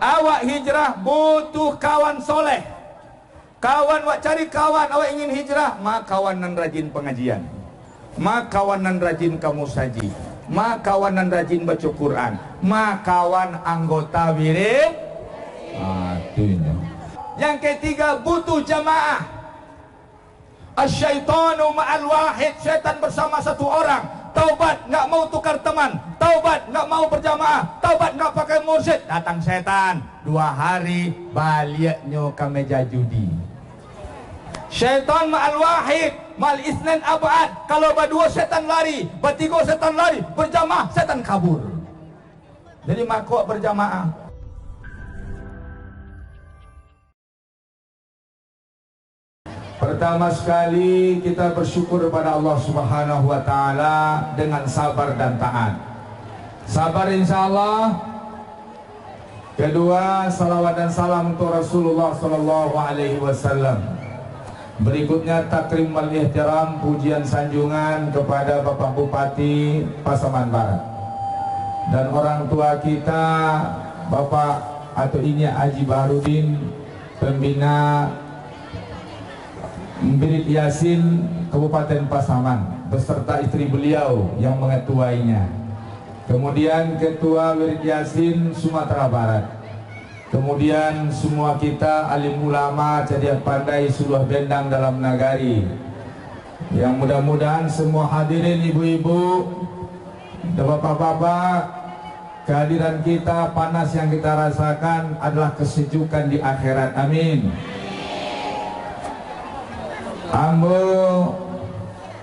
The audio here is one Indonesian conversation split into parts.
awak hijrah butuh kawan soleh. Kawan awak cari kawan, awak ingin hijrah, mak kawanan rajin pengajian, mak kawanan rajin kamu saji, mak kawanan rajin baca Quran, mak kawan anggota wirid. Yang ketiga butuh jamaah. Asyaitanu ma'al wahid, syaitan bersama satu orang. Taubat nggak mau tukar teman, taubat nggak mau berjamaah, taubat nggak pakai mursyid, datang setan 2 hari baliknya ke meja judi. Syaitan ma'al wahid, mal isnan abad. Kalau berdua setan lari, bertiga setan lari, berjamaah setan kabur. Jadi makuk berjamaah. Pertama sekali kita bersyukur kepada Allah Subhanahu wa taala dengan sabar dan taat. Sabar insyaallah. Kedua, salawat dan salam untuk Rasulullah sallallahu alaihi wasallam. Berikutnya takrim wal ihtiram, pujian sanjungan kepada Bapak Bupati Pasaman Barat dan orang tua kita Bapak atau ini Haji Baharudin, pembina Wirid Yasin Kabupaten Pasaman beserta istri beliau yang mengetuainya. Kemudian Ketua Wirid Yasin Sumatera Barat. Kemudian semua kita alim ulama cerdas pandai suluh bendang dalam nagari. Yang mudah-mudahan semua hadirin ibu-ibu dan bapak-bapak, kehadiran kita, panas yang kita rasakan adalah kesejukan di akhirat. Amin. Ambo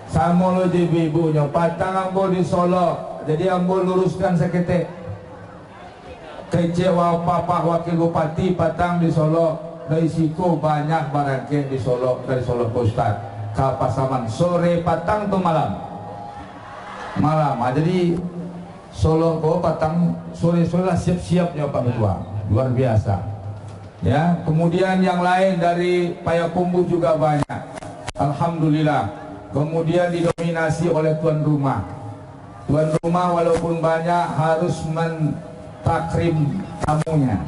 sama lo ibu-ibunya patang ambo di Solo, jadi ambo luruskan seketik kecewa papa wakil bupati patang di Solo, dari siku banyak barangke di Solo, dari Solo ke Ustad ke Pasaman sore patang tuh malam jadi Solo ke patang sore-sore lah siap-siapnya Pak Ketua, luar biasa ya. Kemudian yang lain dari Payakumbuh juga banyak, alhamdulillah. Kemudian didominasi oleh tuan rumah. Tuan rumah walaupun banyak harus mentakrim tamunya.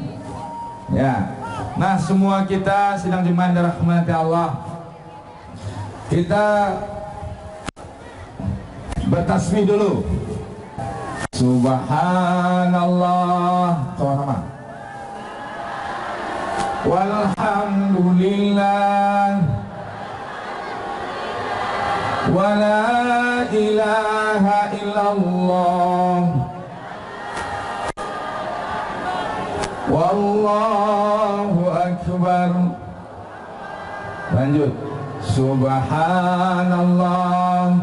Ya. Nah, semua kita sedang dirahmati Allah. Kita bertasbih dulu. Subhanallah. Sama-sama. Walhamdulillah. Wa la ilaha illallah wallahu akbar. Lanjut. Subhanallah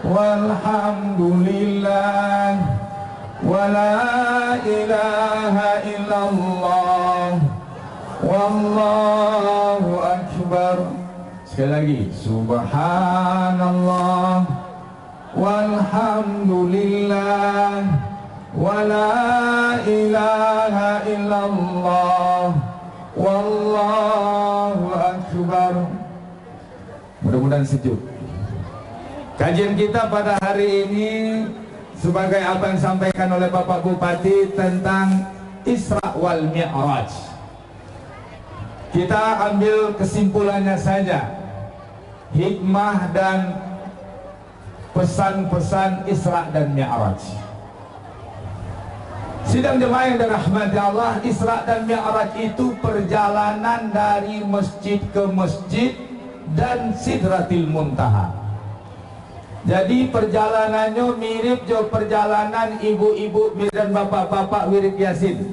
walhamdulillah wa la ilaha illallah wallahu akbar. Sekali lagi. Subhanallah walhamdulillah wa la ilaha illallah wallahu akbar. Mudah-mudahan sejuk. Kajian kita pada hari ini sebagai apa yang disampaikan oleh Bapak Bupati tentang Isra wal Mi'raj. Kita ambil kesimpulannya saja, hikmah dan pesan-pesan Isra dan Mi'raj. Sidang jemaah yang dirahmati Allah, Isra dan Mi'raj itu perjalanan dari masjid ke masjid dan Sidratil Muntaha. Jadi perjalanannya mirip jo perjalanan ibu-ibu dan bapak-bapak Wirid Yasin.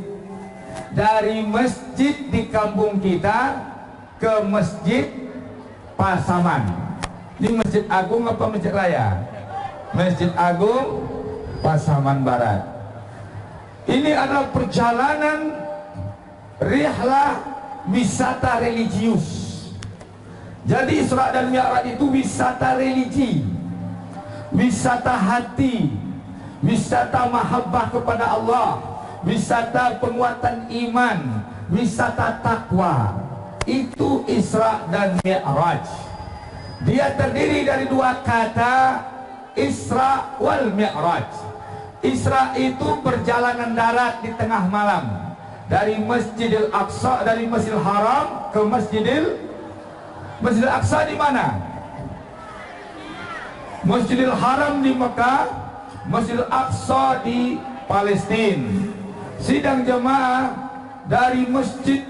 Dari masjid di kampung kita ke masjid Pasaman. Ini Masjid Agung apa Masjid Raya? Masjid Agung Pasaman Barat. Ini adalah perjalanan rihlah wisata religius. Jadi Isra dan Mi'raj itu wisata religi, wisata hati, wisata mahabbah kepada Allah, wisata penguatan iman, wisata takwa. Itu Isra dan Mi'raj. Dia terdiri dari dua kata, Isra wal Mi'raj. Isra itu perjalanan darat di tengah malam. dari Masjidil Aqsa, dari Masjidil Haram ke Masjidil Aqsa di mana? Masjidil Haram di Mekah, Masjidil Aqsa di Palestina. Sidang jemaah dari masjid.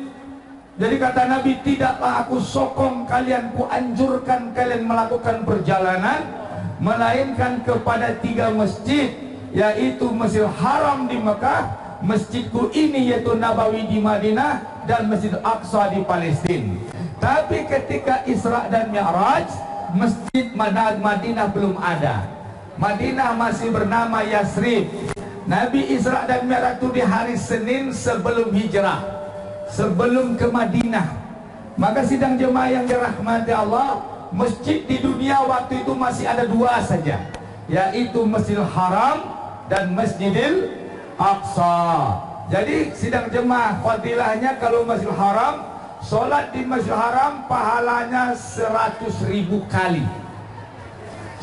Jadi kata Nabi, tidaklah aku sokong kalian, ku anjurkan kalian melakukan perjalanan, melainkan kepada 3 masjid, yaitu Masjidil Haram di Mekah, masjidku ini yaitu Nabawi di Madinah, dan Masjid Aqsa di Palestina. Tapi ketika Isra dan Mi'raj, masjid Madinah belum ada. Madinah masih bernama Yasrib. Nabi Isra dan Mi'raj itu di hari Senin sebelum hijrah, sebelum ke Madinah. Maka sidang jemaah yang dirahmati Allah, masjid di dunia waktu itu masih ada 2 saja, yaitu Masjidil Haram dan Masjidil Aqsa. Jadi sidang jemaah, fadilahnya kalau Masjidil Haram, solat di Masjidil Haram pahalanya 100.000 kali.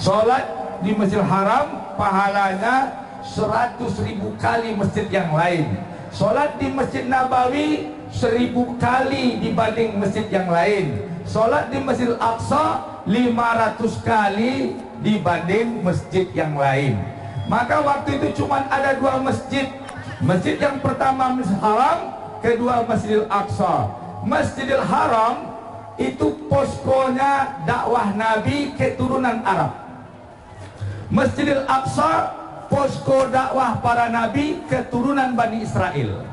Solat di Masjidil Haram pahalanya 100.000 kali masjid yang lain. Solat di Masjid Nabawi 1000 kali dibanding masjid yang lain. Solat di Masjidil Aqsa 500 kali dibanding masjid yang lain. Maka waktu itu cuma ada 2 masjid. Masjid yang pertama Masjidil Haram, kedua Masjidil Aqsa. Masjidil Haram itu poskonya dakwah Nabi keturunan Arab. Masjidil Aqsa posko dakwah para nabi keturunan Bani Israel.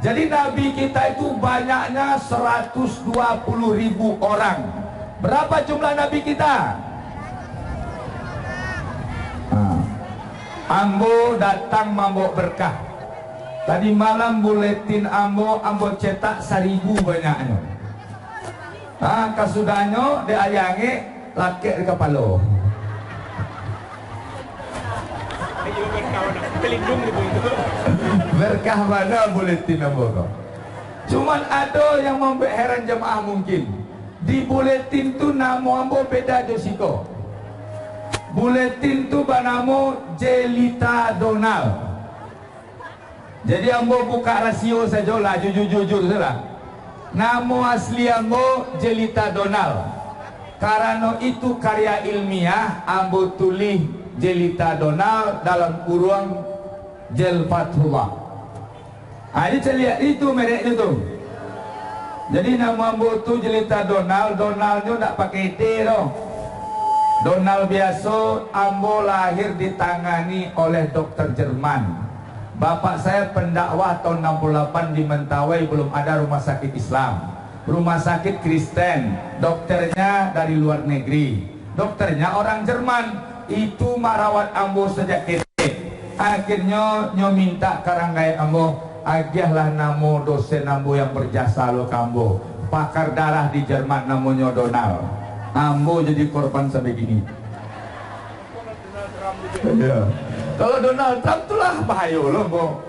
Jadi nabi kita itu banyaknya 120.000 orang. Berapa jumlah nabi kita? Ambo datang membawa berkah. Tadi malam buletin Ambo cetak 1000 banyaknya. Kasudahnya diayangi laki di kepala. Berkah mana buletin Ambo kau? Cuman ada yang membuat heran jemaah mungkin. Di buletin tu nama Ambo beda josiko. Buletin tu bernama Jelita Donald. Jadi Ambo buka rasio saja lah, jujur saja. Nama asli Ambo Jelita Donald. Karena itu karya ilmiah, Ambo tulis Jelita Donald dalam kurung Jel Fathullah. Ini saya lihat itu mereknya tu. Jadi nama Ambo tu Jelita Donald. Donaldnya tak pakai T loh. Donald biasa. Ambo lahir ditangani oleh dokter Jerman. Bapak saya pendakwah tahun 68 di Mentawai, belum ada rumah sakit Islam, rumah sakit Kristen. Dokternya dari luar negeri, dokternya orang Jerman. Itu merawat Ambo sejak kecil. Akhirnya nyo minta karangai Ambo, agihlah namo dosen Ambo yang berjasa lo kambo, pakar darah di Jerman, namanya Donald. Ambo jadi korban sampai gini. Ya. Kalau Donald Trump itulah bahaya loh, Bo.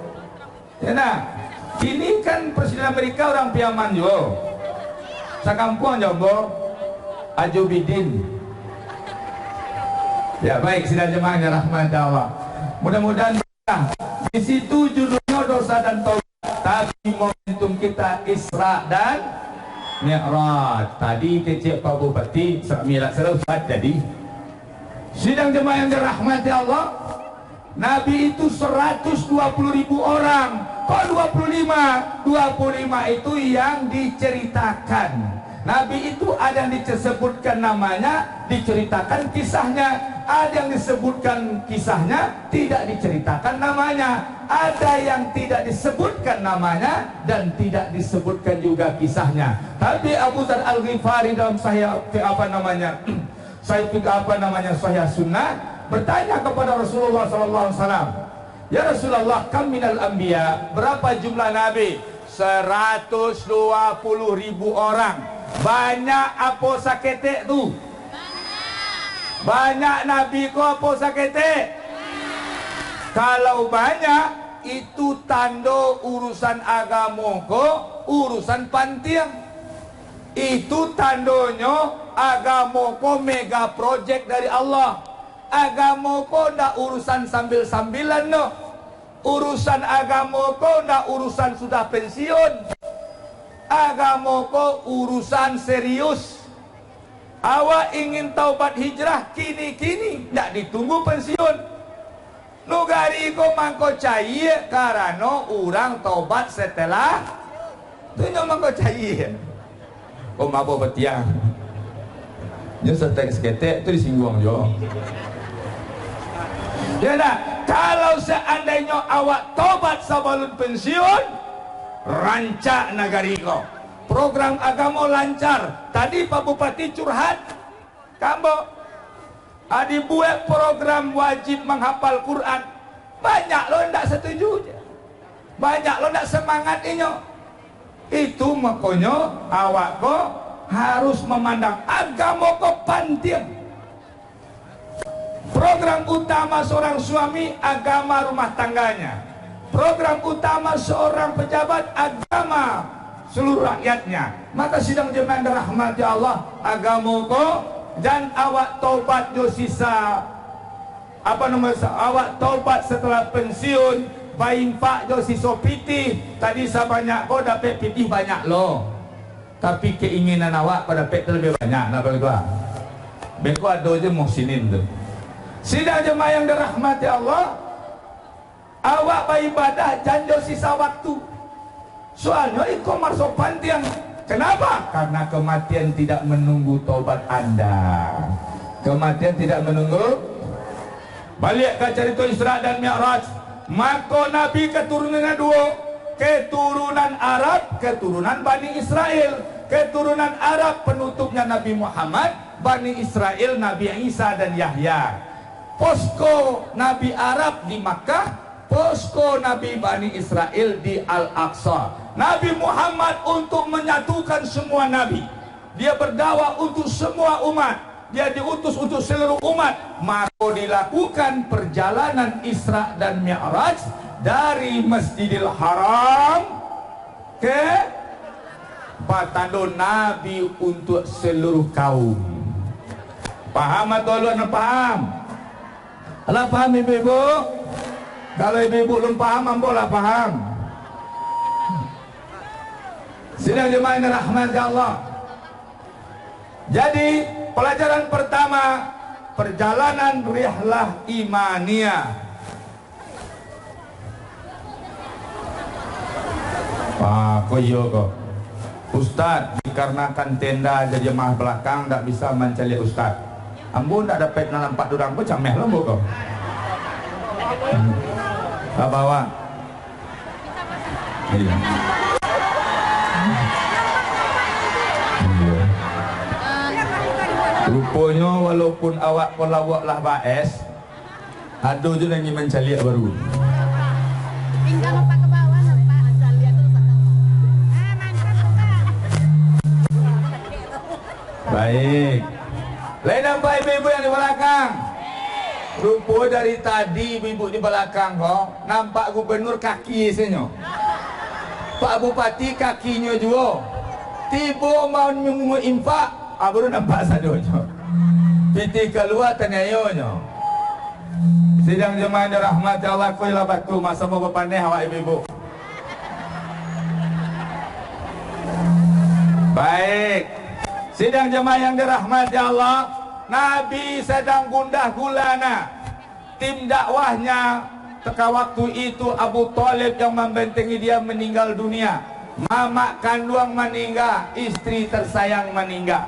Ya nah, ini kan Presiden Amerika orang piaman jo. Sakampung aja, Bo. Ajubidin. Ya baik, sidang jemaahnya rahmat Allah. Mudah-mudahan di situ judulnya dosa dan taubat. Tapi momentum kita Isra dan Mi'raj. Tadi kecil Pak Bupati Mi'raj selesai jadi. Sidang jemaah yang dirahmati Allah. Nabi itu 120.000 orang. Kok 25? 25 itu yang diceritakan. Nabi itu ada yang disebutkan namanya, diceritakan kisahnya. Ada yang disebutkan kisahnya, tidak diceritakan namanya. Ada yang tidak disebutkan namanya dan tidak disebutkan juga kisahnya. Tapi Abu Dzar Al-Ghifari dalam Sahih Sahih Sunnah bertanya kepada Rasulullah SAW, ya Rasulullah, kam minal anbiya, berapa jumlah nabi? 120.000 orang. Banyak apa sakete tu? Banyak nabi ko apa sakete? Kalau banyak itu tanda urusan agama ko urusan pantiang. Itu tandanya agama ko mega project dari Allah. Agama ko ndak urusan sambil-sambilan no. Urusan agama ko ndak urusan sudah pensiun. Agama ko urusan serius. Awak ingin taubat hijrah kini-kini, ndak ditunggu pensiun. Nugari ko mangko cair karena orang taubat setelah tunjuk mangko cair. Oh mabo betiang. Nyesel teks ketek itu disinggung jo. Ya nak, kalau seandainya awak tobat sebelum pensiun, rancak negari ko. Program agama lancar. Tadi Pak Bupati curhat, kamu dibuat program wajib menghafal Quran. Banyak lo ndak setuju, banyak lo ndak semangat inyo. Itu makanya awak ko harus memandang agama ko penting. Program utama seorang suami agama rumah tangganya. Program utama seorang pejabat agama seluruh rakyatnya. Maka sidang jemaah dirahmati Allah, agama ko dan awak taubat jo sisa awak taubat setelah pensiun, baing pak jo sisa pitih. Tadi sebanyak ko dapat pitih banyak lo. Tapi keinginan awak pada dapat lebih banyak. Nah begitu ah. Beko ada je muhsinin tu. Sidang jemaah yang dirahmati Allah, awak beribadah janjo sisa waktu. Soalnya ikut marso pantiang. Kenapa? Karena kematian tidak menunggu taubat Anda. Kematian tidak menunggu. Balik ke cerita Isra dan Mi'raj. Maka Nabi keturunannya dua. Keturunan Arab, keturunan Bani Israel. Keturunan Arab penutupnya Nabi Muhammad, Bani Israel Nabi Isa dan Yahya. Posko Nabi Arab di Makkah, posko Nabi Bani Israel di Al-Aqsa. Nabi Muhammad untuk menyatukan semua nabi. Dia berdakwah untuk semua umat. Dia diutus untuk seluruh umat. Maka dilakukan perjalanan Isra dan Mi'raj dari Masjidil Haram ke Batando Nabi untuk seluruh kaum. Paham atau belum paham? Alah paham ibu-ibu? Kalau ibu-ibu belum paham, ambolah paham. Sidang jemaah yang dirahmati Allah. Jadi pelajaran pertama, perjalanan rihlah imaniyah. Kok iya kok Ustaz, dikarenakan tenda aja jemaah belakang tak bisa mencari Ustaz. Ambo tak dapat nampak durang pun cameh lah kok. Bawa. Iya. Rupanya walaupun awak pelawak lah baes, ada je yang ingin mencari baru. Tinggal lompat ke bawah, nampak asal lihat terus baik. Lain nampak ibu-ibu yang di belakang. Rupa dari tadi ibu-ibu di belakang kok nampak gubernur kaki senyo. Pak Bupati kakinya juga. Tiba mau nyungu infak, baru nampak sadonya. Piti keluar tenayonyo. Sidang jemaah dirahmati Allah, kuilah batu masa mau berpandai awak ibu-ibu. Baik. Sidang jemaah yang dirahmati Allah, Nabi sedang gundah gulana. Tim dakwahnya teka waktu itu Abu Thalib yang membentengi dia meninggal dunia. Mama kandung meninggal, istri tersayang meninggal.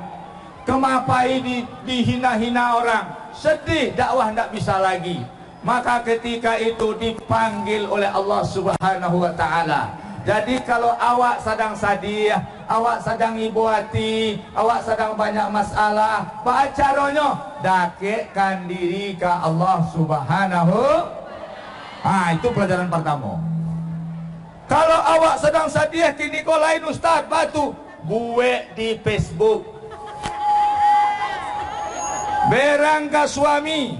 Kemapai dihina-hina orang, sedih, dakwah tidak bisa lagi. Maka ketika itu dipanggil oleh Allah Subhanahu wa Ta'ala. Jadi kalau awak sedang sedih, awak sedang ibu hati, awak sedang banyak masalah, apa caranya? Dakekkan diri ke Allah Subhanahu. Itu pelajaran pertama. Kalau awak sedang sedih, kini kau lain Ustaz, batu buat di Facebook. Berangka suami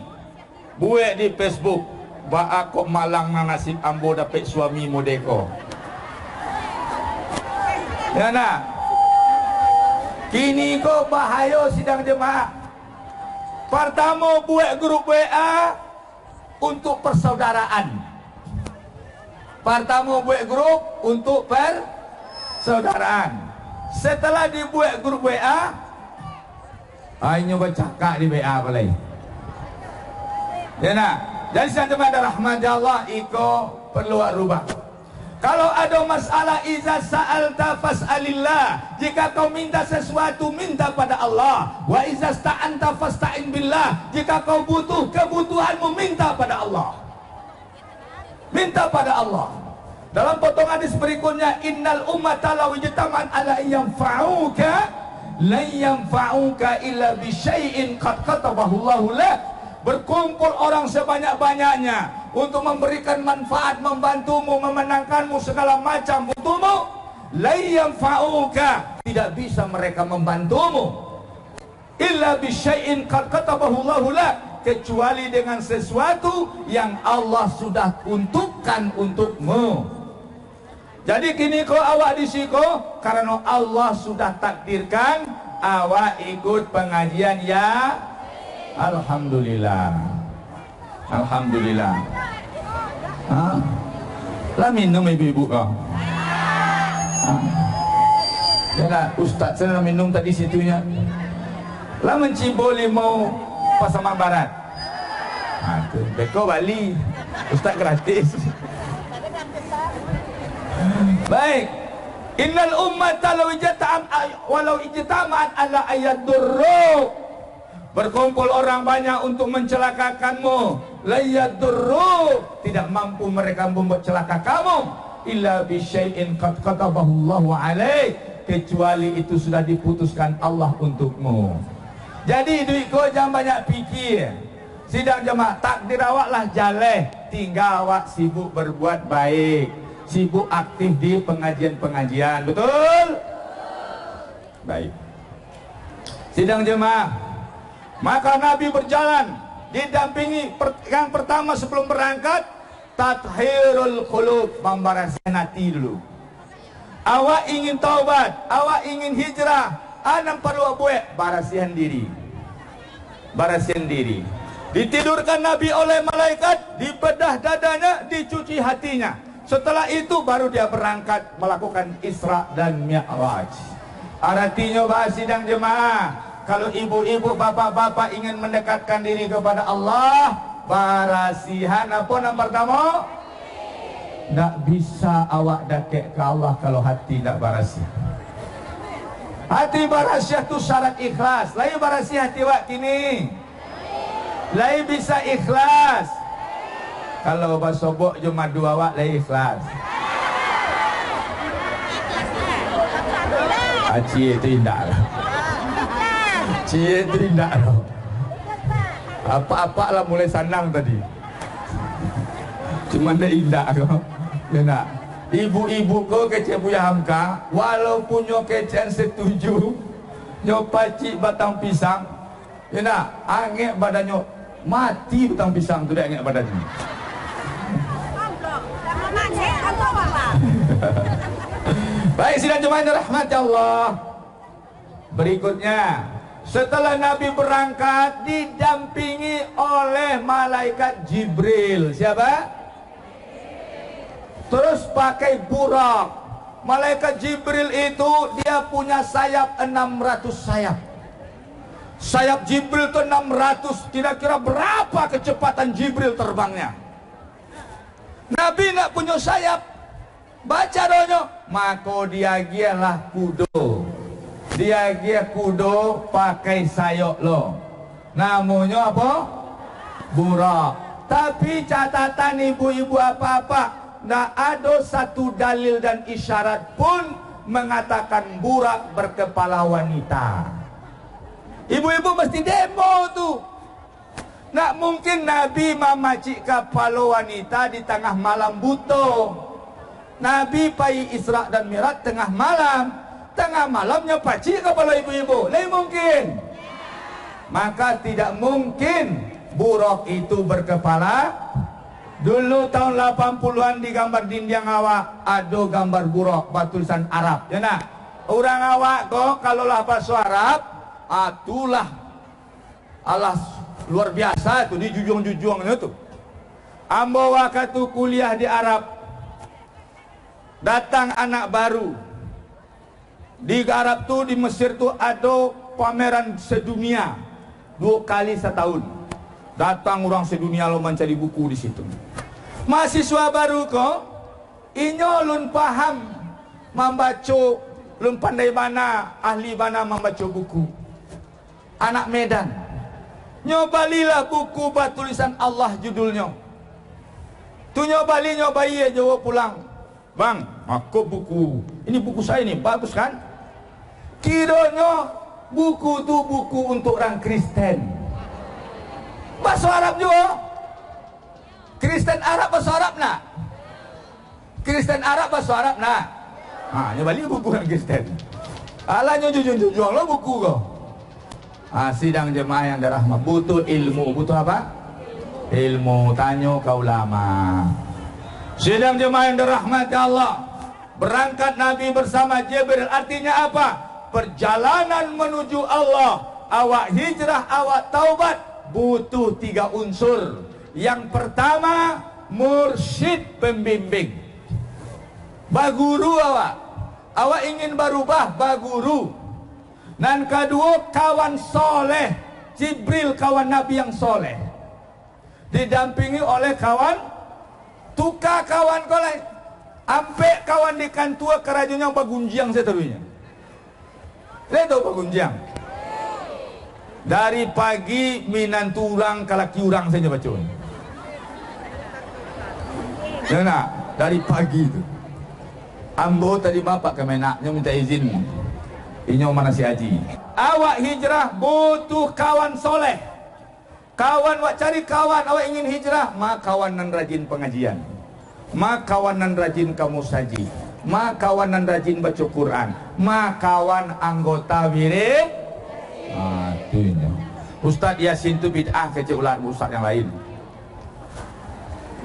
buat di Facebook. Ba aku malang nasib ambo dapat suami modeko. Ya nak, kini kau bahaya sidang jemaah. Pertama buat grup WA untuk persaudaraan. Pertama buat grup untuk persaudaraan. Setelah dibuat grup WA, nyoba cakap di WA boleh. Ya nak. Jadi sama ada rahmat Allah, iko perlu rubah. Kalau ada masalah, iza sa'alta fas'alillah. Jika kau minta sesuatu, minta pada Allah. Wa iza sta'anta fasta'in billah. Jika kau butuh kebutuhanmu, minta pada Allah. Minta pada Allah. Dalam potongan hadis berikutnya, innal ummata law ijtama'at ala yanfa'uka la yanfa'uka illa bi syai'in qad katabahu Allahu lak. Berkumpul orang sebanyak-banyaknya untuk memberikan manfaat, membantumu, memenangkanmu segala macam butuhmu, la yanfa'uka, tidak bisa mereka membantumu illa bi syai'in qad katabahu Allahu lak, kecuali dengan sesuatu yang Allah sudah untukkan untukmu. Jadi kini kau awak di siko karena Allah sudah takdirkan awak ikut pengajian ya. Alhamdulillah. Alhamdulillah. Lah minum ibu-ibu kau. Ya Ustaz saya minum tadi situnya. Lah menciboli mau Pasaman Barat. Beko Bali. Ustaz gratis. Baik. Innal ummata walau ijtama'at ala ayadurru. Berkumpul orang banyak untuk mencelakakanmu, la yadurru, tidak mampu mereka membuat celaka kamu, illa bi syai'in qad katabahu Allahu alaik, kecuali itu sudah diputuskan Allah untukmu. Jadi duitku jangan banyak pikir. Sidang jemaah, takdir awaklah jaleh, tinggal awak sibuk berbuat baik, sibuk aktif di pengajian-pengajian, betul? Baik. Sidang jemaah, maka Nabi berjalan didampingi yang pertama sebelum berangkat, tathhirul qulub, membersihkan hati dulu. Awak ingin taubat, awak ingin hijrah, anam perlu buat barasihan diri. Barasihan diri. Ditidurkan Nabi oleh malaikat, dibedah dadanya, dicuci hatinya. Setelah itu baru dia berangkat melakukan Isra dan Mi'raj. Artinya bahas sidang jemaah, kalau ibu-ibu, bapak-bapak ingin mendekatkan diri kepada Allah, barasihan apa yang pertama? Tak bisa awak dekat ke Allah kalau hati tak barasih. Hati barasih itu syarat ikhlas. Lain barasih hati awak kini, lain bisa ikhlas. Kalau basobok cuma dua awak, lain ikhlas. Aci itu indah. Cie itu indah loh. Apa-apa lah mulai sanang tadi. Cuma dia indah kok. Ya nak. Ibu-ibu kau kecil Buya Hamka, walaupun nyo kecil setuju, nyo pacik batang pisang, ya nak, angek badannya mati batang pisang tu dia angek badannya. Baik sidang jemaah rahmat Allah. Berikutnya, setelah Nabi berangkat didampingi oleh malaikat Jibril. Siapa? Terus pakai burak. Malaikat Jibril itu dia punya sayap 600 sayap. Sayap Jibril itu 600. Kira-kira berapa kecepatan Jibril terbangnya? Nabi nak punya sayap. Baca doanya, maka dia gialah kudo. Dia gia kudo pakai sayap lo. Namanya apa? Burak. Tapi catatan ibu-ibu apa-apa, tidak ada satu dalil dan isyarat pun mengatakan burak berkepala wanita. Ibu-ibu mesti demo tu. Nak mungkin Nabi memacik kepala wanita di tengah malam buta. Nabi pai Isra dan Mi'raj tengah malam. Tengah malamnya pacik kepala ibu-ibu. Lain mungkin. Maka tidak mungkin burak itu berkepala. Dulu tahun 80-an di gambar dinding awak ada gambar burak bertulisan Arab. Ya nak? Orang awak kok kalau lah bahasa Arab, itulah alas luar biasa tu di jujung-jujungnya tu. Ambo waktu kuliah di Arab, datang anak baru. Di Arab tuh, di Mesir tuh ada pameran sedunia 2 kali setahun. Datang orang sedunia lo mencari buku di situ. Mahasiswa baru kok, inyo lun paham membaca, lun pandai mana, ahli mana membaca buku. Anak Medan, nyobalilah buku bertulisan Allah judulnya. Tu nyobai ya jawab pulang. Bang, aku buku. Ini buku saya nih, bagus kan? Kiranya buku tu buku untuk orang Kristen. Bahasa Arab juga. Kristen Arab bahasa Arab nak? Kristen Arab bahasa Arab nak? Nyobali buku orang Kristen. Alahnya jujur-jujur lo buku kau. Sidang jemaah yang dirahmati, butuh ilmu. Butuh apa? Ilmu. Tanya kau lama. Sidang jemaah yang dirahmati Allah, berangkat Nabi bersama Jibril. Artinya apa? Perjalanan menuju Allah, awak hijrah, awak taubat, butuh 3 unsur. Yang pertama, mursyid pembimbing. Baguru awak ingin berubah, baguru. Dan kedua, kawan soleh. Jibril kawan Nabi yang soleh, didampingi oleh kawan, tukar kawan kolej. Ampe kawan di kantua kerajaan bagunjiang seterusnya. Lihat tahu bagunjiang. Dari pagi minan tulang kalaki urang saja baca. Ya nak, dari pagi itu. Ambo tadi bapak kemenaknya minta izin. Inyo mana si Haji. Awak hijrah butuh kawan soleh. Kawan wak cari kawan, awak ingin hijrah, mak kawanan rajin pengajian, mak kawanan rajin kamu saji, mak kawanan rajin baca Quran, mak kawan anggota wirid. Itunya. Ustaz Yasin itu bid'ah kecil ular ustaz yang lain.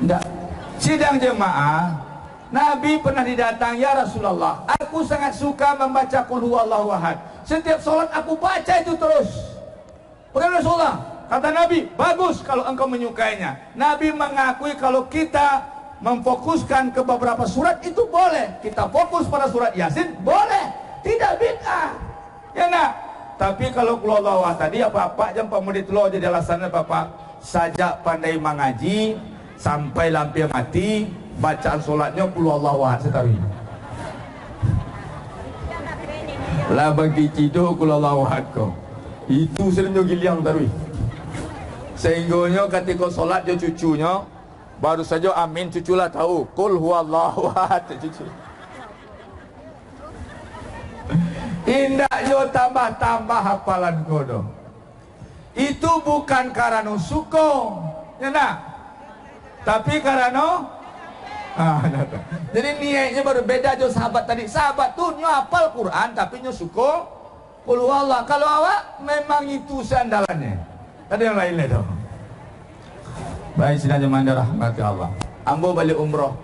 Enggak. Sidang jemaah, Nabi pernah didatang, ya Rasulullah, aku sangat suka membaca Qul huwallahu ahad. Setiap sholat aku baca itu terus. Bukan Rasulullah. Kata Nabi, bagus kalau engkau menyukainya. Nabi mengakui kalau kita memfokuskan ke beberapa surat itu boleh. Kita fokus pada surat Yasin, boleh. Tidak bid'ah. Ya nak? Tapi kalau Qul huwallahu ahad tadi apa-apa jam pemudik lo jadi alasannya bapak sajak pandai mengaji sampai lampion mati, bacaan solatnya Qul huwallahu ahad setawi. Lah bagi cido Qul huwallahu ahad kau. Itu sebenarnya giliang tarui. Sehingganya ketika solat dia cucunya baru saja amin, cuculah tahu Qul huwallahu ahad cucu. Indah yo tambah-tambah hafalan kodo. Itu bukan karena suko, ya nak? Tapi karena jadi niatnya baru beda jo sahabat tadi. Sahabat tuh nyo hafal Quran tapi nyo suko Qul huwallah. Kalau awak memang itu sandalannya. Ada yang lainnya tuh. Baik, sidang jemaah rahmati Allah. Ambo balik umroh.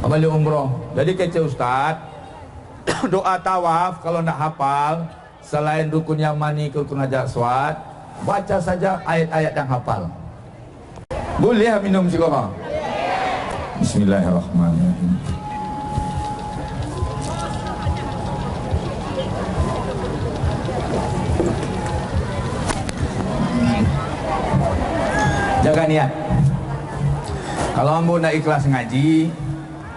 Balik umroh. Jadi kece Ustaz, doa tawaf kalau nak hafal selain rukun yamani ke rukun hajar aswad, baca saja ayat-ayat yang hafal. Boleh minum sigara? Bismillahirrahmanirrahim. Jaga niat. Kalau ambo nak ikhlas ngaji,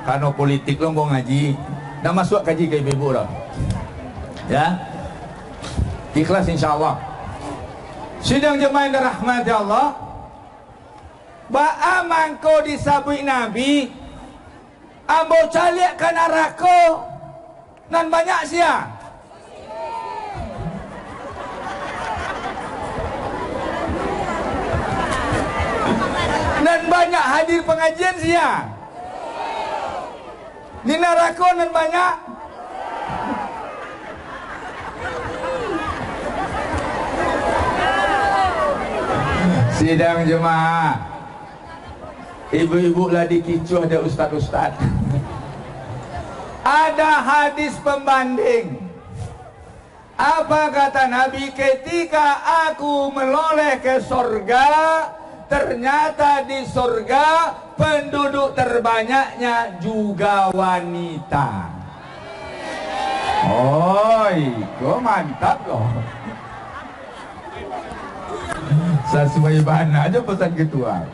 karena politik lo mau ngaji, dah masuk kaji ke ibu dah. Ya, ikhlas insyaallah. Sidang jemaah yang dirahmati Allah, ba'a mangko disabui Nabi, ambo caliak ke neraka, nan banyak sia. Dan banyak hadir pengajian sia. Di neraka dan banyak. Sidang jemaah, ibu-ibu lah dikicuh ada ustaz-ustaz. Ada hadis pembanding. Apa kata Nabi? Ketika aku meloleh ke surga, ternyata di surga penduduk terbanyaknya juga wanita. Oi, kau mantap kau. Sesuai bahan aja pesan ketua.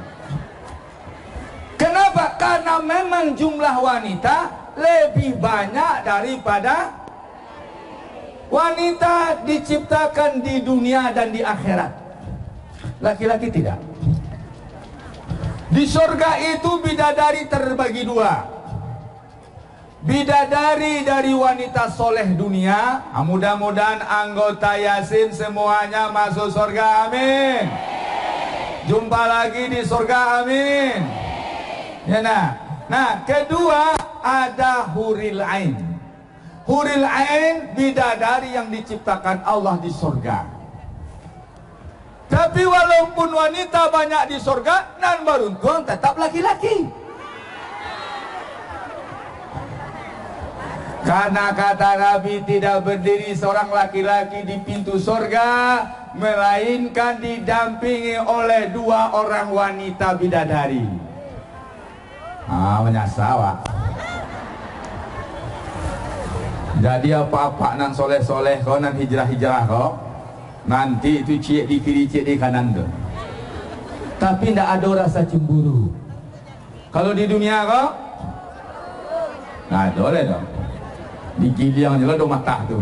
Kenapa? Karena memang jumlah wanita lebih banyak daripada wanita diciptakan di dunia dan di akhirat. Laki-laki tidak. Di surga itu bidadari terbagi dua. Bidadari dari wanita soleh dunia. Mudah-mudahan anggota Yasin semuanya masuk surga, amin. Jumpa lagi di surga, amin. Ya, nah kedua ada huril ain. Huril ain bidadari yang diciptakan Allah di surga. Tapi walaupun wanita banyak di surga, nan beruntung tetap laki-laki. Karena kata Nabi, tidak berdiri seorang laki-laki di pintu surga melainkan didampingi oleh dua orang wanita bidadari. Menyasawa. Jadi apa-apa nan soleh-soleh kau, nan hijrah-hijrah kau, nanti itu cik di kiri cik di kanan tu. Tapi tidak ada rasa cemburu. Kalau di dunia kau, nah boleh dong. Digiliang je lah dua mata tu.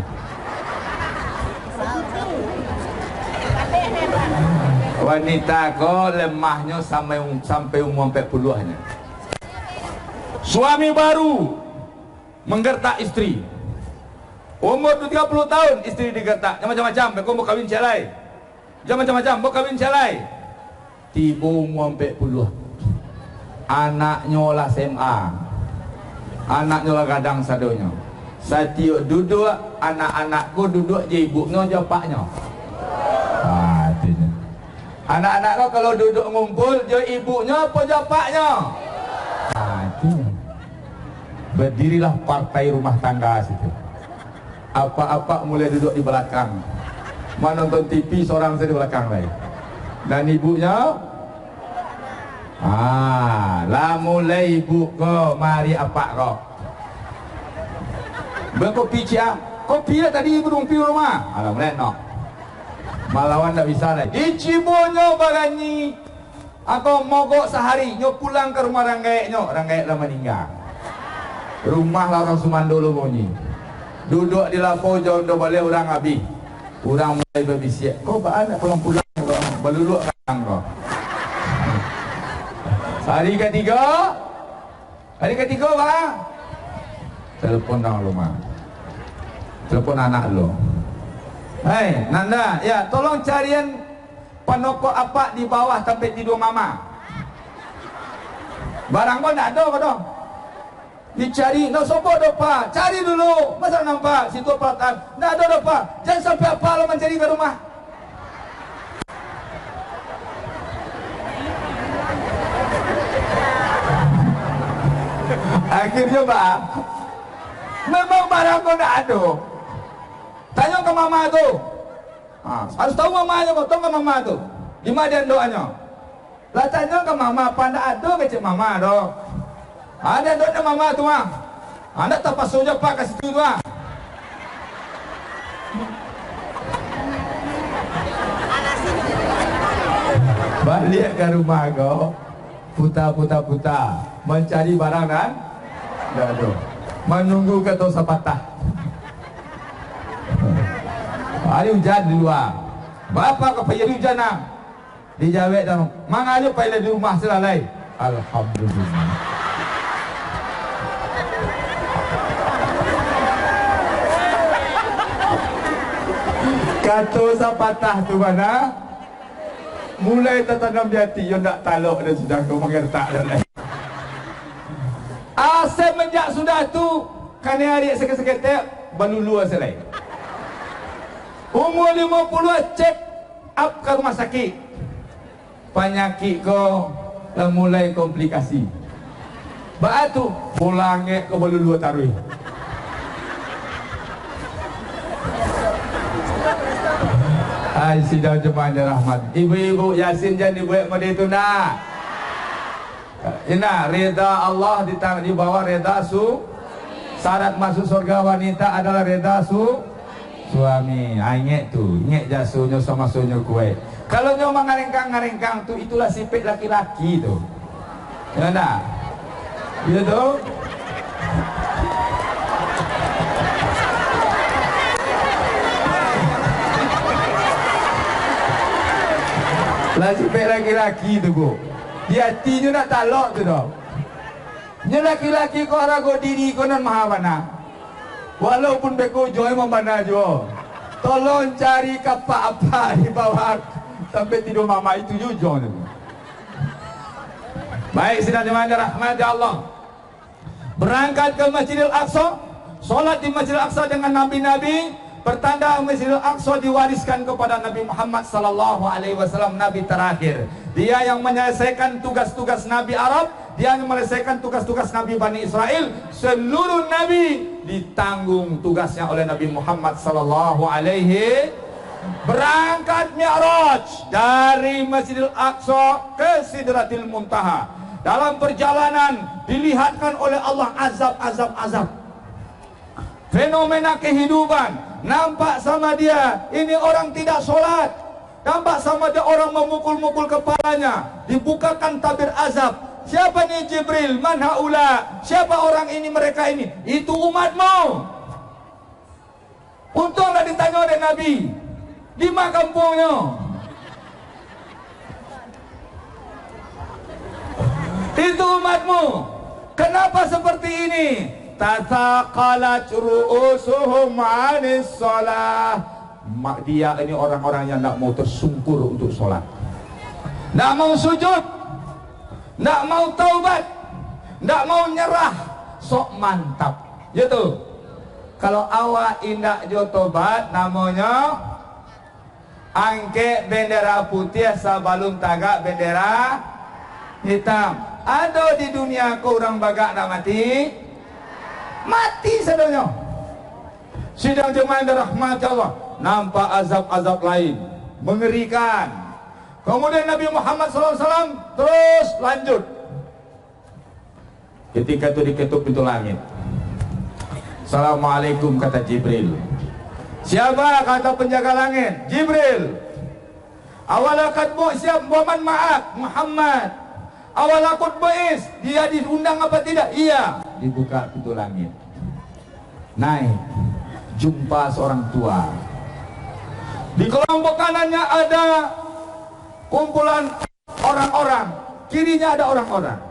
Wanita kau lemahnya sampai umur 40-nya. Suami baru menggertak istri. Umur 30 tahun istri digertak. Macam-macam, kau mau kahwin celai. Macam-macam, mau kahwin celai. Tiba umur 40. Anaknya lah SMA. Anaknya lah kadang sadonya. Setiap duduk, anak-anakku duduk je ibunya je paknya. Anak-anak kau kalau duduk ngumpul je ibunya apa je paknya. Berdirilah partai rumah tangga situ. Apa-apa mulai duduk di belakang. Menonton TV seorang saya di belakang lagi. Dan ibunya lah mulai ibu kau mari apa kau. Berkopi cia, kopi lah tadi ibu rumpi rumah. Alah mulai no. Malawan tak bisa lah. Icibonyo bagani. Aku mogok sehari, nyo pulang ke rumah Ranggaek lah meninggal. Rumah lah orang Sumandolo bunyi. Duduk di lapo jauh dah balik orang habis. Orang mulai berbisik. Kau bagaimana pulang-pulang kau? Beluluk kan kau. Hari ketiga bang. Telepon dalam rumah. Telepon anak lo. Hei Nanda, ya tolong carian penokok apa di bawah tempat tidur mama. Barang kau tak ada kau dong. Dicari, nak sopo dopa. Cari dulu. Masa nampak situ pelatan. Tak ada dopa. Jangan sampai apa lo mencari ke rumah. Akhirnya bang, memang barang kau tak ada. Tanya ke mama tu. Harus tahu mamanya kau, tahu ke mama tu. Di mana dia doanya? Lah tanya ke mama, apa tak ada kecik mama tu. Ada doanya mama tu ah. Anda tak pasal je pak kat situ tu ah. Balik ke rumah kau, putar mencari barang kan? Tak ada. Menunggu kata sepatah. Hari hujan di luar. Bapa kau payah hujan nak? Dijawab dan manganya payah di rumah selalai. Alhamdulillah. Kata sepatah tu mana? Mulai tertanam di hati. Yang tak taluk dan sudah kau mengertak dan lain. Semenjak sudah tu kena hari sekejap balulu asalai. Umur 50 cek up ke rumah sakit. Penyakit kau dah mulai komplikasi. Batu pulang ke balulu tarui. Sidang jemaah rahmat. Ibu-ibu Yasin jangan dibuat pada itu nak. Nah, reda Allah di bawah reda syarat masuk surga wanita adalah reda suami. Ingat tuh, ingat jasunya sama sunya kue. Kalau nyo ngarengkang tuh itulah sifat laki-laki tuh. Ya nah. Gitu. Lah sifat laki-laki tuh, Bu. Di hatinya nak talok tu dong. Nya laki-laki ko rago diri ko nan mahawana. Walaupun beko joy membana jo. Tolong cari apa-apa di bawah sampai tidur mama itu jujur. Baik, sidang jemaah rahmat Allah. Berangkat ke Masjidil Aqsa, solat di Masjidil Aqsa dengan nabi-nabi. Pertanda Masjidil Aqsa diwariskan kepada Nabi Muhammad sallallahu alaihi wasallam, nabi terakhir. Dia yang menyelesaikan tugas-tugas nabi Arab, dia yang menyelesaikan tugas-tugas nabi Bani Israel. Seluruh nabi ditanggung tugasnya oleh Nabi Muhammad sallallahu alaihi. Berangkat Mi'raj dari Masjidil Aqsa ke Sidratil Muntaha. Dalam perjalanan dilihatkan oleh Allah azab. Fenomena kehidupan. Nampak sama dia, ini orang tidak sholat. Nampak sama dia orang memukul-mukul kepalanya. Dibukakan tabir azab. Siapa ni Jibril? Man haula? Siapa orang ini, mereka ini? Itu umatmu. Untunglah ditanya oleh Nabi. Di mana kampungnya? Itu umatmu. Kenapa seperti ini? Tataqalat ru'usuhum 'anis shalah. Dia ini orang-orang yang tidak mau tersungkur untuk sholat, tidak mau sujud, tidak mau taubat, tidak mau nyerah. Sok mantap gitu. Kalau awak indak jo tobat, namanya angke bendera putih sabalum tagak bendera hitam. Ada di dunia kau orang bagak nak mati sedonya. Sidang jemaah rahmat Allah, nampak azab-azab lain mengerikan. Kemudian Nabi Muhammad SAW terus lanjut. Ketika itu diketuk pintu langit. Assalamualaikum, kata Jibril. Siapa? Kata penjaga langit, Jibril. Awalakat siap waman ma'ak, Muhammad. Awalakut bu'is, dia diundang apa tidak? Iya. Dibuka pintu langit, naik, jumpa seorang tua. Di kelompok kanannya ada kumpulan orang-orang, kirinya ada orang-orang.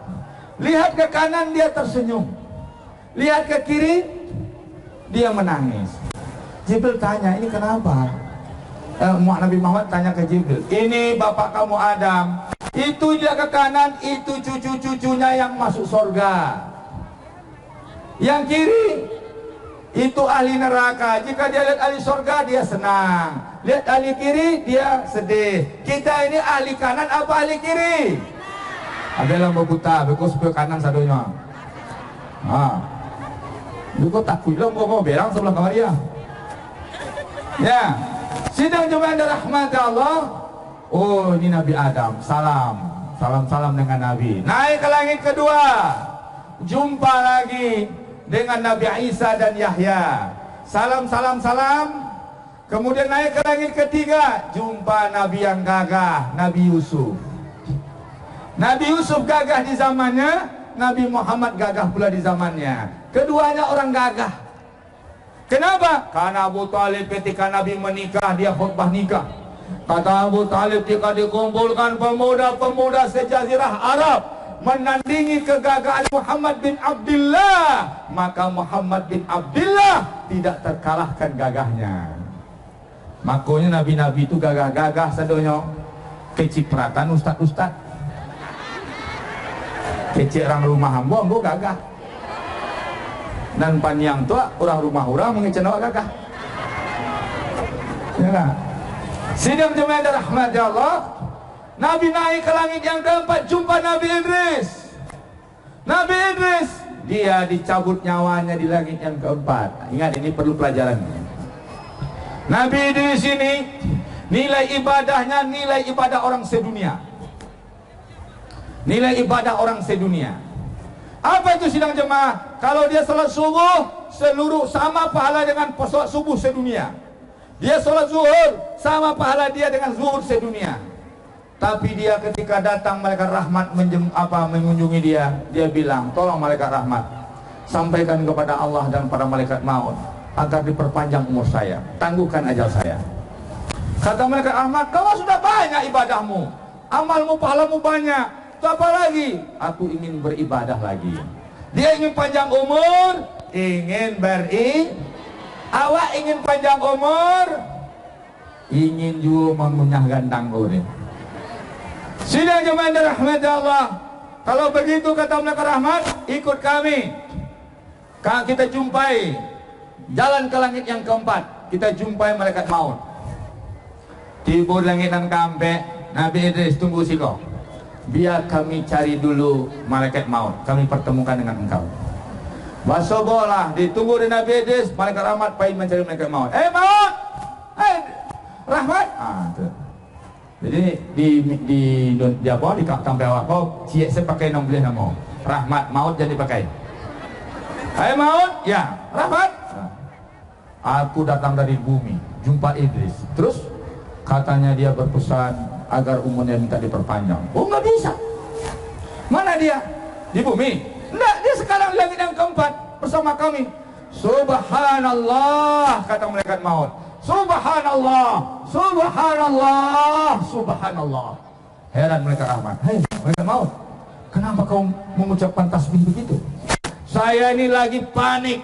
Lihat ke kanan dia tersenyum, lihat ke kiri dia menangis. Jibril tanya, ini kenapa? Nabi Muhammad tanya ke Jibril, ini bapak kamu Adam, itu dia ke kanan, itu cucu-cucunya yang masuk surga. Yang kiri itu ahli neraka. Jika dia lihat ahli surga, dia senang. Lihat ahli kiri, dia sedih. Kita ini ahli kanan apa ahli kiri? Ada yang berbuta, because sebelah kanan sadonya. Kau takut lah, kau berang sebelah kamar dia. Ya, sidang jemaah rahmat Allah. Oh, ini Nabi Adam. Salam dengan Nabi. Naik ke langit kedua, jumpa lagi dengan Nabi Isa dan Yahya. Salam. Kemudian naik ke langit ketiga, jumpa Nabi yang gagah, Nabi Yusuf. Nabi Yusuf gagah di zamannya, Nabi Muhammad gagah pula di zamannya. Keduanya orang gagah. Kenapa? Karena Abu Talib ketika Nabi menikah, dia khutbah nikah. Kata Abu Talib, jika dikumpulkan pemuda-pemuda sejazirah Arab menandingi kegagahan Muhammad bin Abdullah, maka Muhammad bin Abdullah tidak terkalahkan gagahnya. Makanya nabi-nabi itu gagah-gagah sadonya. Kecipratan ustad-ustad, kecik orang rumah ambo gagah. Dan panjang tua orang rumah mengecenok gagah. Ya lah. Sidang jemaah rahmat Allah. Nabi naik ke langit yang keempat, jumpa Nabi Idris. Nabi Idris, dia dicabut nyawanya di langit yang keempat. Ingat, ini perlu pelajaran. Nabi Idris ini nilai ibadahnya nilai ibadah orang sedunia. nilai ibadah orang sedunia. Apa itu sidang jemaah? Kalau dia salat subuh, seluruh sama pahala dengan salat subuh sedunia. Dia salat zuhur, sama pahala dia dengan zuhur sedunia. Tapi dia ketika datang malaikat rahmat mengunjungi dia, dia bilang, tolong malaikat rahmat, sampaikan kepada Allah dan para malaikat maut agar diperpanjang umur saya, tangguhkan ajal saya. Kata malaikat rahmat, kau sudah banyak ibadahmu, amalmu, pahalamu banyak, itu apa lagi? Aku ingin beribadah lagi. Dia ingin panjang umur, ingin awak ingin panjang umur, ingin juga mengunyah gandang urip. Sidang jemaah yang dirahmati Allah, kalau begitu kata malaikat rahmat, ikut kami. Kita jumpai jalan ke langit yang keempat, kita jumpai malaikat maut. Tiba langit dan kampe, Nabi Idris, tunggu siko. Biar kami cari dulu malaikat maut, kami pertemukan dengan engkau. Basobolah, ditunggu di Nabi Idris, malaikat rahmat pergi mencari malaikat maut. Maut! Rahmat! Jadi di kampung awak kau ciek saya pakai nombor nama rahmat, maut jadi pakai. Maut, ya rahmat. Aku datang dari bumi, jumpa Idris. Terus katanya dia berpesan agar umurnya minta diperpanjang. Oh nggak bisa. Mana dia? Di bumi? Enggak, dia sekarang di langit yang keempat bersama kami. Subhanallah, kata malaikat maut. Subhanallah, subhanallah, subhanallah. Heran malaikat rahmat. Hei, malaikat maut, kenapa kau mengucapkan tasbih begitu? Saya ini lagi panik,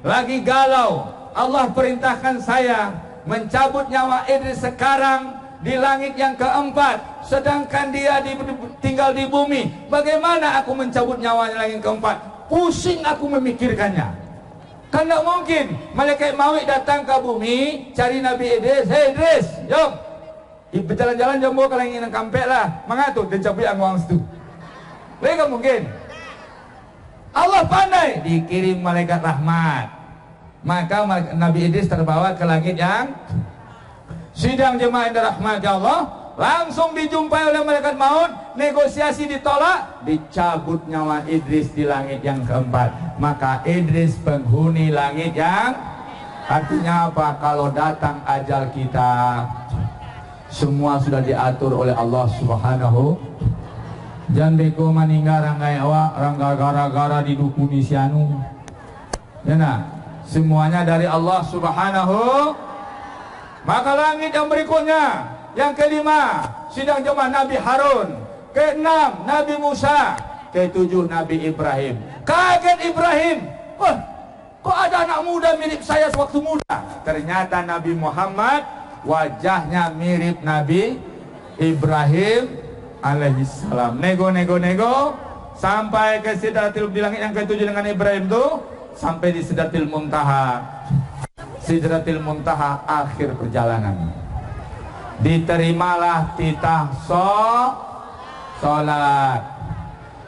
lagi galau. Allah perintahkan saya mencabut nyawa Idris sekarang di langit yang keempat, sedangkan dia tinggal di bumi. Bagaimana aku mencabut nyawanya langit keempat? Pusing aku memikirkannya. Kan tidak mungkin malaikat maut datang ke bumi cari Nabi Idris. Hei Idris, jom berjalan-jalan jombo kalau ingin kampek lah mengatur dan cabut angwang situ. Mereka mungkin. Allah pandai, dikirim malaikat rahmat, maka Nabi Idris terbawa ke langit yang sidang jemaah yang dirahmati Allah. Langsung dijumpai oleh malaikat maut, negosiasi ditolak, dicabut nyawa Idris di langit yang keempat. Maka Idris penghuni langit yang, artinya apa? Kalau datang ajal kita, semua sudah diatur oleh Allah Subhanahu. Jangan beko maninggal rangga awak, rangga gara-gara didukuni sianu. Ya nah, semuanya dari Allah Subhanahu. Maka langit yang berikutnya, yang kelima, sidang jemaah Nabi Harun. Keenam, Nabi Musa. Ketujuh, Nabi Ibrahim. Kaget Ibrahim. Wah, kok ada anak muda mirip saya sewaktu muda? Ternyata Nabi Muhammad wajahnya mirip Nabi Ibrahim alaihissalam. Nego sampai ke Sidratil, di langit yang ketujuh dengan Ibrahim tuh, sampai di Sidratil Muntaha. Sidratil Muntaha akhir perjalanan. Diterimalah titah sholat.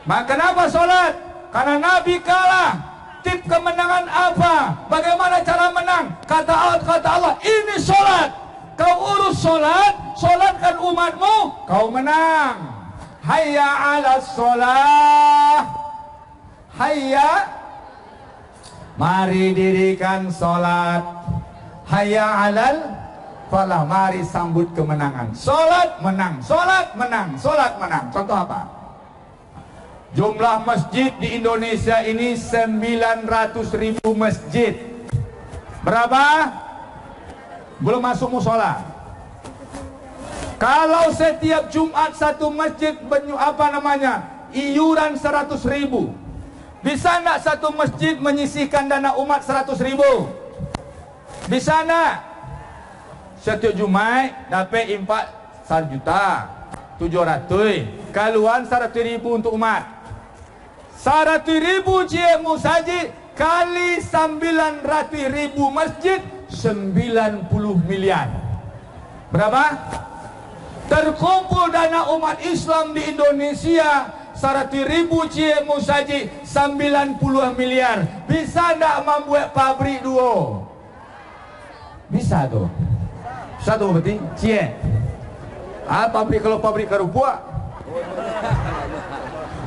Maka kenapa sholat? Karena Nabi kalah. Tip kemenangan apa? Bagaimana cara menang? Kata Allah, ini sholat. Kau urus sholat, sholatkan umatmu, kau menang. Hayya ala sholat. Hayya, mari dirikan sholat. Hayya alal falah, mari sambut kemenangan. Sholat menang, sholat menang, sholat menang. Contoh apa? Jumlah masjid di Indonesia ini 900.000 masjid. Berapa? Belum masuk musola. Kalau setiap Jumat satu masjid iuran 100.000, bisa enggak satu masjid menyisihkan dana umat 100.000? Bisa enggak? Setiap Jumat dapat impak 1.700.000, kaluan 100.000 untuk umat. 100.000 ciemu saji kali 900.000 masjid, 90 miliar. Berapa? Terkumpul dana umat Islam di Indonesia 100.000 ciemu saji 90 miliar. Bisa enggak membuat pabrik duo? Bisa tuh. Satu berarti cie. Pabrik, kalau pabrik kerupuk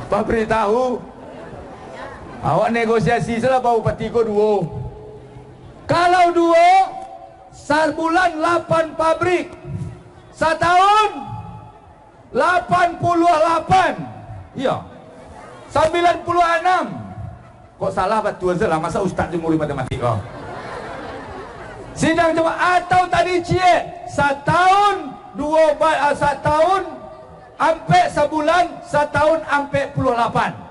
pabrik tahu. Awak negosiasi salah bau patiko duo. Kalau duo, sebulan 8 pabrik, setahun 88. Iya, 96. Kok salah betul salah, masa ustaz jemuri matematik kok. Sidang jemaah atau tadi cie, setahun setahun ampe sebulan, setahun ampe 28.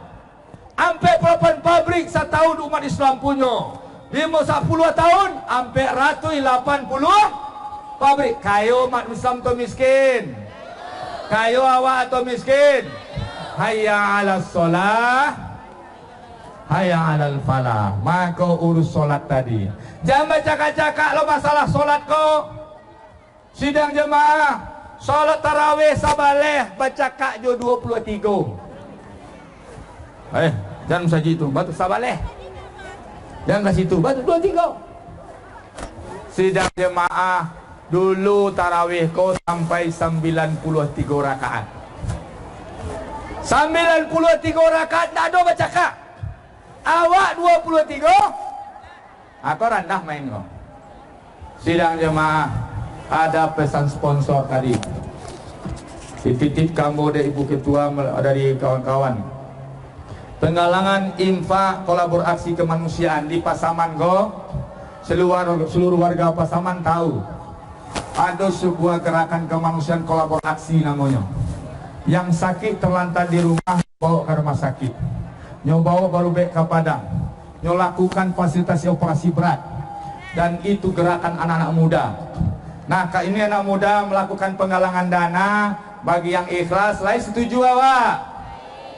Ampe 8 pabrik setahun umat Islam punya. 50 tahun ampe 180 pabrik. Kayo umat Islam tu miskin. Kayo awak atau miskin. Hayya 'alas shalah, hayya 'alal falah. Maka urus solat tadi. Jangan bercakap-cakap lo masalah solat kau. Sidang jemaah, solat tarawih sabaleh bercakap jo 23. Jangan saja itu, batu sabaleh. Jangan kasih itu, batu 23. Sidang jemaah, dulu tarawih kau sampai 93 rakaat. 93 rakaat tak ada bercakap. Awak 23, aku rendah main kau. Sidang jemaah, ada pesan sponsor tadi. Dititip kamu dari Ibu Ketua, dari kawan-kawan. Penggalangan infak kolaborasi kemanusiaan di Pasaman kau. Seluruh warga Pasaman tahu ada sebuah gerakan kemanusiaan kolaborasi namanya. Yang sakit terlantar di rumah bawa ke rumah sakit, bawa baru baik ke Padang, lakukan fasilitasi operasi berat, dan itu gerakan anak-anak muda. Nah, ini anak muda melakukan penggalangan dana bagi yang ikhlas. Lain setuju awak?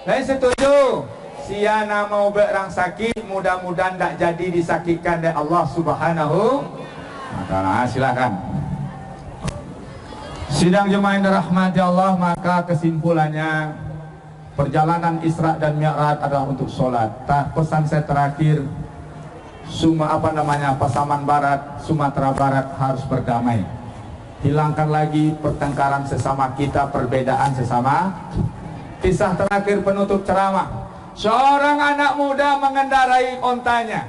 Lain setuju? Siana mau berang sakit, mudah-mudahan tak jadi disakitkan oleh Allah Subhanahu wa Ta'ala. Silakan. Sidang jemaah yang dirahmati Allah, maka kesimpulannya perjalanan Isra dan Mi'raj adalah untuk sholat. Pesan saya terakhir, Pasaman Barat, Sumatera Barat harus berdamai. Hilangkan lagi pertengkaran sesama kita, perbedaan sesama. Kisah terakhir penutup ceramah, seorang anak muda mengendarai ontanya,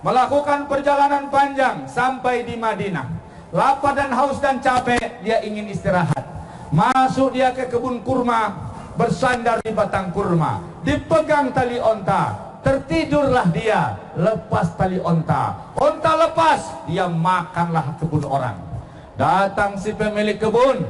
melakukan perjalanan panjang sampai di Madinah. Lapar dan haus dan capek, dia ingin istirahat. Masuk dia ke kebun kurma, bersandar di batang kurma, dipegang tali onta, tertidurlah dia, lepas tali onta, onta lepas, dia makanlah kebun orang. Datang si pemilik kebun,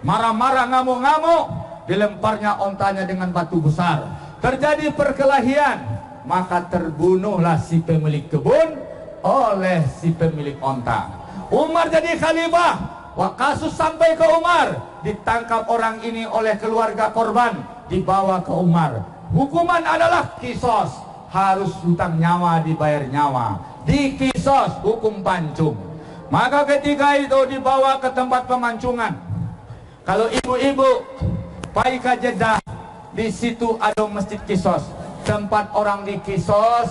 marah-marah, ngamuk-ngamuk, dilemparnya ontanya dengan batu besar. Terjadi perkelahian, maka terbunuhlah si pemilik kebun oleh si pemilik onta. Umar jadi khalifah. Wah, kasus sampai ke Umar, ditangkap orang ini oleh keluarga korban, dibawa ke Umar. Hukuman adalah kisos, harus hutang nyawa dibayar nyawa, dikisos, hukum pancung. Maka ketika itu dibawa ke tempat pemancungan. Kalau ibu-ibu pergi ke Jeddah, di situ ada masjid kisos, tempat orang dikisos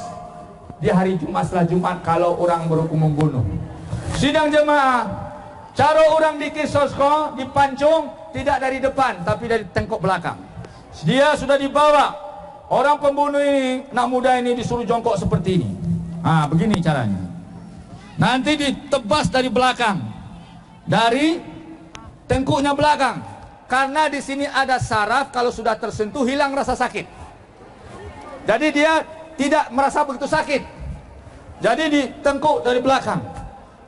di hari Jumat setelah Jumat kalau orang berhukum membunuh. Sidang jemaah, cara orang dikisos kok dipancung tidak dari depan tapi dari tengkok belakang. Dia sudah dibawa, orang pembunuh ini, anak muda ini disuruh jongkok seperti ini. Begini caranya. Nanti ditebas dari belakang, dari tengkuknya belakang. Karena di sini ada saraf, kalau sudah tersentuh hilang rasa sakit. Jadi dia tidak merasa begitu sakit. Jadi ditengkuk dari belakang.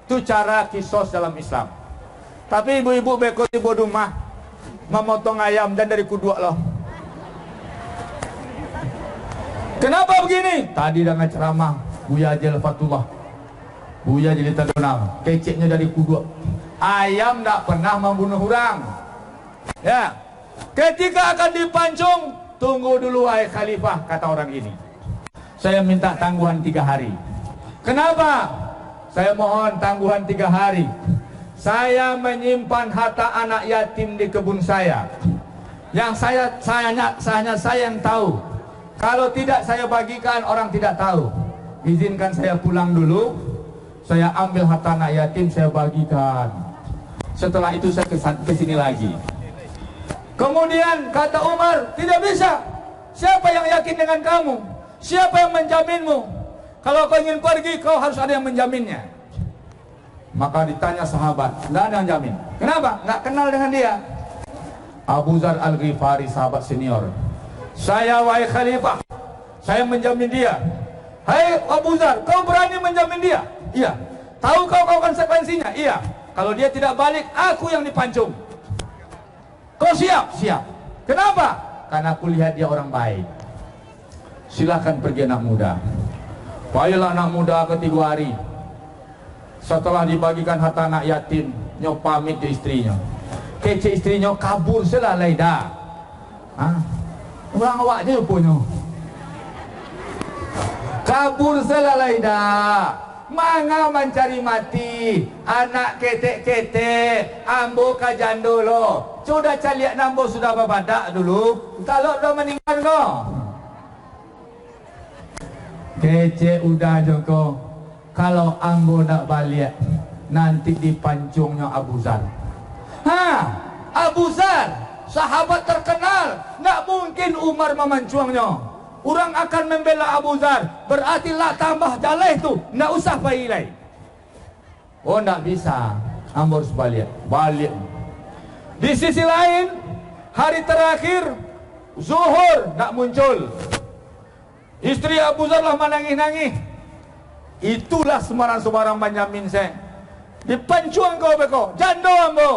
Itu cara kisos dalam Islam. Tapi ibu-ibu beko di rumah memotong ayam dan dari kudua loh. Kenapa begini? Tadi dengan ceramah Buya Jel Fatullah, Buya jadi terkenal, keceknya dari kudua. Ayam tidak pernah membunuh orang. Ya, ketika akan dipancung, tunggu dulu wahai khalifah, kata orang ini. Saya minta tangguhan 3 hari. Kenapa? Saya mohon tangguhan 3 hari. Saya menyimpan harta anak yatim di kebun saya. Yang saya yang tahu. Kalau tidak saya bagikan, orang tidak tahu. Izinkan saya pulang dulu. Saya ambil harta anak yatim, saya bagikan. Setelah itu saya ke sini lagi. Kemudian kata Umar, tidak bisa. Siapa yang yakin dengan kamu? Siapa yang menjaminmu? Kalau kau ingin pergi, kau harus ada yang menjaminnya. Maka ditanya sahabat, tidak ada yang jamin. Kenapa? Nggak kenal dengan dia. Abu Dzar Al-Ghifari, sahabat senior. Saya, wahai khalifah, saya menjamin dia. Hai Abu Dzar, kau berani menjamin dia? Iya. Tahu kau konsekuensinya? Iya. Kalau dia tidak balik, aku yang dipancung. Kau siap? Siap. Kenapa? Karena aku lihat dia orang baik. Silahkan pergi anak muda. Baiklah anak muda ketiga hari. Setelah dibagikan harta anak yatim, nyo pamit ke istrinya. Kece istrinya kabur selalai dah. Orang awak je punya. Kabur selalai dah. Manga mencari mati. Anak ketek-ketek. Ambo kajan dulu. Sudah caliak nambo sudah babadak dulu. Kalau udah meninggal kau. Kece udah joko. Kalau ambo nak balik, nanti dipancungnya Abu Dzar. Abu Dzar, sahabat terkenal. Nggak mungkin Umar memancungnya. Orang akan membela Abu Dzar. Berarti lah tambah jaleh tu. Nggak usah pailai. Oh nggak bisa. Ambo harus balik. Balik. Di sisi lain, hari terakhir zuhur nggak muncul. Istri Abu Dzar lah menangis-nangis. Itulah sembarang-sembarang Benyamin saya. Dipancuang kau beko, jando ambo.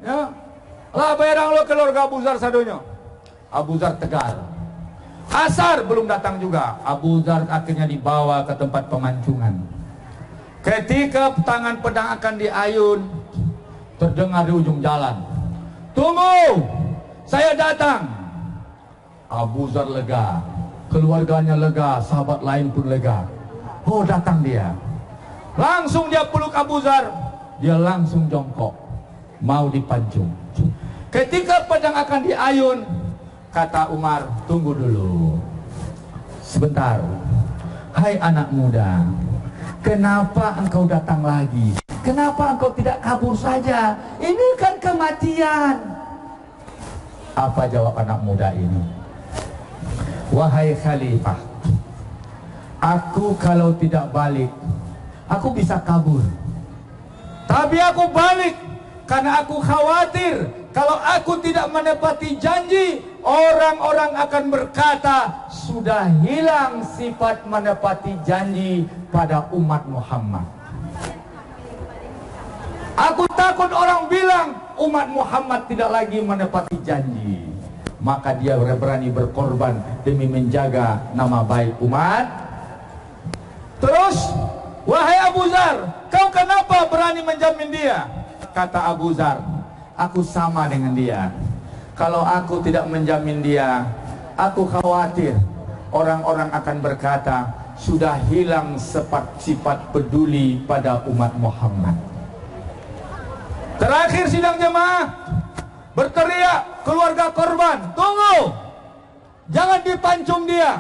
Ya. Lah bayarang lo keluarga Abu Dzar sadonya. Abu Dzar tegar. Asar belum datang juga. Abu Dzar akhirnya dibawa ke tempat pemancungan. Ketika tangan pedang akan diayun, terdengar di ujung jalan, "Tunggu, saya datang." Abu Dzar lega, keluarganya lega, sahabat lain pun lega. Oh datang dia. Langsung dia peluk Abu Dzar. Dia langsung jongkok, mau dipancung. Ketika pedang akan diayun, kata Umar, "Tunggu dulu, sebentar. Hai anak muda, kenapa engkau datang lagi? Kenapa engkau tidak kabur saja? Ini kan kematian." Apa jawab anak muda ini? "Wahai khalifah, aku kalau tidak balik, aku bisa kabur. Tapi aku balik karena aku khawatir kalau aku tidak menepati janji, orang-orang akan berkata sudah hilang sifat menepati janji pada umat Muhammad. Aku takut orang bilang umat Muhammad tidak lagi menepati janji. Maka dia berani berkorban demi menjaga nama baik umat. Terus, wahai Abu Dzar, kau kenapa berani menjamin dia?" Kata Abu Dzar, "Aku sama dengan dia. Kalau aku tidak menjamin dia, aku khawatir orang-orang akan berkata sudah hilang sifat peduli pada umat Muhammad." Terakhir sidang jemaah, berteriak keluarga korban, "Tunggu, jangan dipancung dia.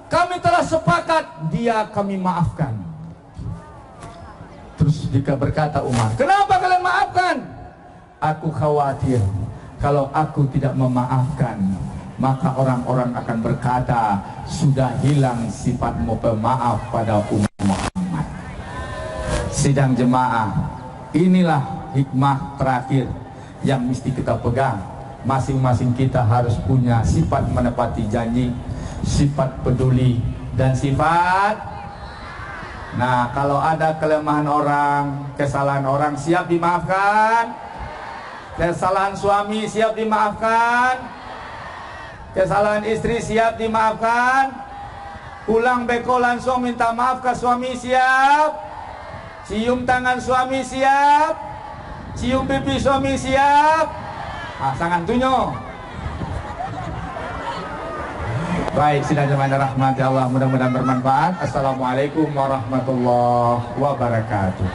Kami telah sepakat, dia kami maafkan." Terus jika berkata Umar, "Kenapa kalian maafkan?" "Aku khawatir kalau aku tidak memaafkan, maka orang-orang akan berkata sudah hilang sifatmu pemaaf pada umat Muhammad." Sidang jemaah, inilah hikmah terakhir yang mesti kita pegang. Masing-masing kita harus punya sifat menepati janji, sifat peduli, dan sifat. Nah, kalau ada kelemahan orang, kesalahan orang, siap dimaafkan. Kesalahan suami siap dimaafkan. Kesalahan istri siap dimaafkan. Pulang beko langsung minta maaf ke suami siap. Cium tangan suami siap. Cium pipi suami siap. Sangat tunyo. Baik, sidang jemaah rahmati Allah, mudah-mudahan bermanfaat. Assalamualaikum warahmatullahi wabarakatuh.